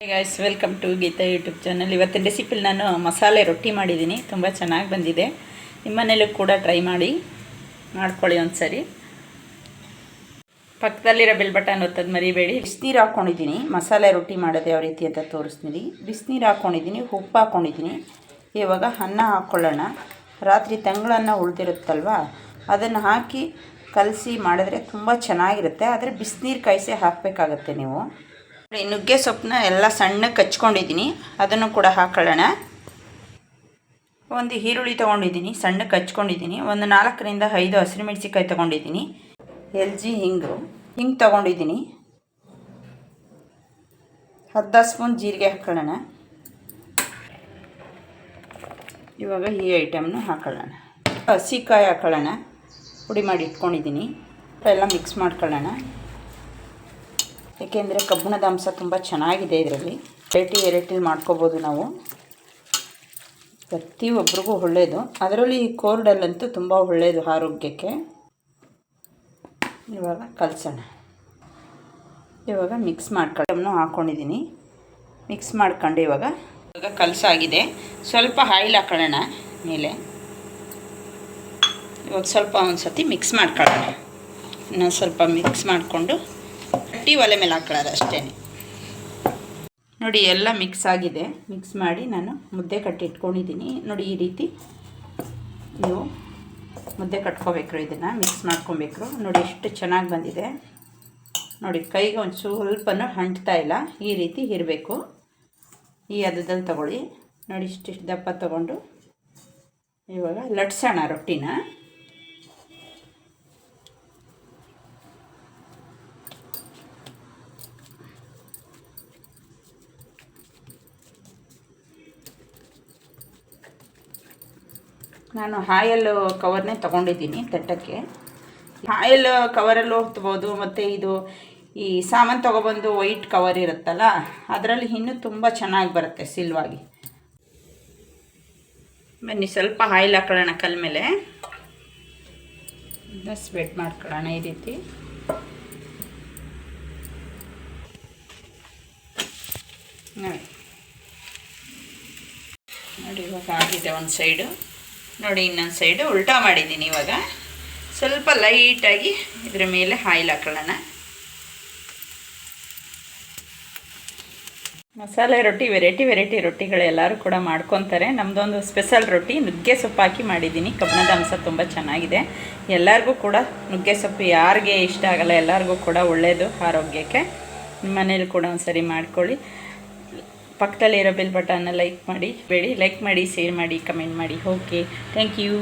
Hey guys, welcome to Geeta YouTube channel. ಇವತ್ತಿನ ರೆಸಿಪಿಲಿ ನಾನು ಮಸಾಲೆ ರೊಟ್ಟಿ ಮಾಡಿದ್ದೀನಿ. ತುಂಬ ಚೆನ್ನಾಗಿ ಬಂದಿದೆ. ನಿಮ್ಮನೇಲೂ ಕೂಡ ಟ್ರೈ ಮಾಡ್ಕೊಳ್ಳಿ ಒಂದ್ಸರಿ. ಪಕ್ಕದಲ್ಲಿರೋ ಬೆಲ್ ಬಟನ್ ಒತ್ತೋದು ಮರಿಬೇಡಿ. ಬಿಸಿನೀರು ಹಾಕ್ಕೊಂಡಿದ್ದೀನಿ. ಮಸಾಲೆ ರೊಟ್ಟಿ ಮಾಡೋದು ಯಾವ ರೀತಿ ಅಂತ ತೋರಿಸ್ತೀನಿ. ಬಿಸಿನೀರು ಹಾಕ್ಕೊಂಡಿದ್ದೀನಿ, ಉಪ್ಪು ಹಾಕ್ಕೊಂಡಿದ್ದೀನಿ. ಇವಾಗ ಅನ್ನ ಹಾಕ್ಕೊಳ್ಳೋಣ. ರಾತ್ರಿ ತಂಗಳನ್ನ ಉಳಿದಿರುತ್ತಲ್ವ, ಅದನ್ನು ಹಾಕಿ ಕಲಸಿ ಮಾಡಿದ್ರೆ ತುಂಬ ಚೆನ್ನಾಗಿರುತ್ತೆ. ಆದರೆ ಬಿಸಿನೀರು ಕಾಯಿಸಿ ಹಾಕಬೇಕಾಗತ್ತೆ ನೀವು. ನುಗ್ಗೆ ಸೊಪ್ಪನ್ನ ಎಲ್ಲ ಸಣ್ಣಕ್ಕೆ ಹಚ್ಕೊಂಡಿದ್ದೀನಿ, ಅದನ್ನು ಕೂಡ ಹಾಕೊಳ್ಳೋಣ. ಒಂದು ಈರುಳ್ಳಿ ತೊಗೊಂಡಿದ್ದೀನಿ, ಸಣ್ಣಕ್ಕೆ ಹಚ್ಕೊಂಡಿದ್ದೀನಿ. ಒಂದು 4ರಿಂದ 5 ಹಸಿರುಮೆಣಸಿಕಾಯಿ ತೊಗೊಂಡಿದ್ದೀನಿ. LG ಹಿಂಗೆ ತೊಗೊಂಡಿದ್ದೀನಿ. ಅರ್ಧ ಸ್ಪೂನ್ ಜೀರಿಗೆ ಹಾಕೊಳ್ಳೋಣ. ಇವಾಗ ಈ ಐಟಮ್ನ ಹಾಕೊಳ್ಳೋಣ. ಹಸಿಕಾಯಿ ಹಾಕೊಳ್ಳೋಣ, ಪುಡಿ ಮಾಡಿ ಇಟ್ಕೊಂಡಿದ್ದೀನಿ. ಎಲ್ಲ ಮಿಕ್ಸ್ ಮಾಡ್ಕೊಳ್ಳೋಣ. ಏಕೆಂದರೆ ಕಬ್ಬಿಣದ ಅಂಶ ತುಂಬ ಚೆನ್ನಾಗಿದೆ ಇದರಲ್ಲಿ. ವೆರೈಟಿ ಮಾಡ್ಕೋಬೋದು ನಾವು. ಪ್ರತಿಯೊಬ್ಬರಿಗೂ ಒಳ್ಳೆಯದು, ಅದರಲ್ಲಿ ಈ ಕೋಲ್ಡಲ್ಲಂತೂ ತುಂಬ ಒಳ್ಳೆಯದು ಆರೋಗ್ಯಕ್ಕೆ. ಇವಾಗ ಕಲಸೋಣ. ಇವಾಗ ಮಿಕ್ಸ್ ಮಾಡ್ಕೊಂಡು ಹಾಕ್ಕೊಂಡಿದ್ದೀನಿ. ಮಿಕ್ಸ್ ಮಾಡ್ಕೊಂಡು ಇವಾಗ ಕಲಸಾಗಿದೆ. ಸ್ವಲ್ಪ ಆಯಿಲ್ ಹಾಕೊಳ್ಳೋಣ ಮೇಲೆ. ಇವಾಗ ಸ್ವಲ್ಪ ಒಂದು ಸರ್ತಿ ಮಿಕ್ಸ್ ಮಾಡ್ಕೊಳ್ಳೋಣ. ಇನ್ನೊಂದು ಸ್ವಲ್ಪ ಮಿಕ್ಸ್ ಮಾಡಿಕೊಂಡು ಒಲೆ ಮೇಲೆ ಹಾಕೊಳ್ಳೋದು ಅಷ್ಟೇ. ನೋಡಿ, ಎಲ್ಲ ಮಿಕ್ಸ್ ಆಗಿದೆ. ಮಿಕ್ಸ್ ಮಾಡಿ ನಾನು ಮುದ್ದೆ ಕಟ್ಟಿ ಇಟ್ಕೊಂಡಿದ್ದೀನಿ. ನೋಡಿ, ಈ ರೀತಿ ನೀವು ಮುದ್ದೆ ಕಟ್ಕೋಬೇಕು. ಇದನ್ನು ಮಿಕ್ಸ್ ಮಾಡ್ಕೊಬೇಕು. ನೋಡಿ ಎಷ್ಟು ಚೆನ್ನಾಗಿ ಬಂದಿದೆ. ನೋಡಿ, ಕೈಗೆ ಒಂದು ಸ್ವಲ್ಪನೂ ಅಂಟ್ತಾ ಇಲ್ಲ. ಈ ರೀತಿ ಇರಬೇಕು. ಈ ಹದದಲ್ಲಿ ತಗೊಳ್ಳಿ. ನೋಡಿ, ಇಷ್ಟಿಷ್ಟು ದಪ್ಪ ತಗೊಂಡು ಇವಾಗ ಲಟ್ಸೋಣ ರೊಟ್ಟಿನ. ನಾನು ಆಯಲ್ ಕವರ್ನೇ ತೊಗೊಂಡಿದ್ದೀನಿ ತಟ್ಟಕ್ಕೆ. ಆಯಲ್ ಕವರಲ್ಲಿ ಹೋಗ್ಬೋದು. ಮತ್ತು ಇದು ಈ ಸಾಮಾನು ತೊಗೊಬಂದು ವೈಟ್ ಕವರ್ ಇರುತ್ತಲ್ಲ, ಅದರಲ್ಲಿ ಇನ್ನೂ ತುಂಬ ಚೆನ್ನಾಗಿ ಬರುತ್ತೆ ಸಿಲ್ವಾಗಿ. ಬನ್ನಿ, ಸ್ವಲ್ಪ ಆಯಿಲ್ ಹಾಕೊಳ್ಳೋಣ ಕಲ್ ಮೇಲೆ. ಸ್ಪ್ರೆಡ್ ಮಾಡ್ಕೊಳ್ಳೋಣ ಈ ರೀತಿ. ನೋಡಿ, ಇವಾಗ ಆಗಿದೆ ಒಂದು ಸೈಡು. ನೋಡಿ, ಇನ್ನೊಂದು ಸೈಡು ಉಲ್ಟಾ ಮಾಡಿದ್ದೀನಿ. ಇವಾಗ ಸ್ವಲ್ಪ ಲೈಟಾಗಿ ಇದರ ಮೇಲೆ ಆಯಿಲ್ ಹಾಕೊಳ್ಳೋಣ. ಮಸಾಲೆ ರೊಟ್ಟಿ ವೆರೈಟಿ ರೊಟ್ಟಿಗಳು ಎಲ್ಲರೂ ಕೂಡ ಮಾಡ್ಕೊತಾರೆ. ನಮ್ಮದೊಂದು ಸ್ಪೆಷಲ್ ರೊಟ್ಟಿ ನುಗ್ಗೆ ಸೊಪ್ಪು ಹಾಕಿ ಮಾಡಿದ್ದೀನಿ. ಕಬ್ಬಿಣದ ಅಂಶ ತುಂಬ ಚೆನ್ನಾಗಿದೆ. ಎಲ್ಲರಿಗೂ ಕೂಡ ನುಗ್ಗೆ ಸೊಪ್ಪು ಯಾರಿಗೆ ಇಷ್ಟ ಆಗಲ್ಲ, ಎಲ್ಲರಿಗೂ ಕೂಡ ಒಳ್ಳೆಯದು ಆರೋಗ್ಯಕ್ಕೆ. ನಿಮ್ಮ ಮನೇಲಿ ಕೂಡ ಒಂದು ಸರಿ ಮಾಡ್ಕೊಳ್ಳಿ. ಪಕ್ಕದಲ್ಲಿರೋ ಬೆಲ್ ಬಟನ್ನ ಲೈಕ್ ಮಾಡಿ, ಶೇರ್ ಮಾಡಿ, ಕಮೆಂಟ್ ಮಾಡಿ. Okay, thank you.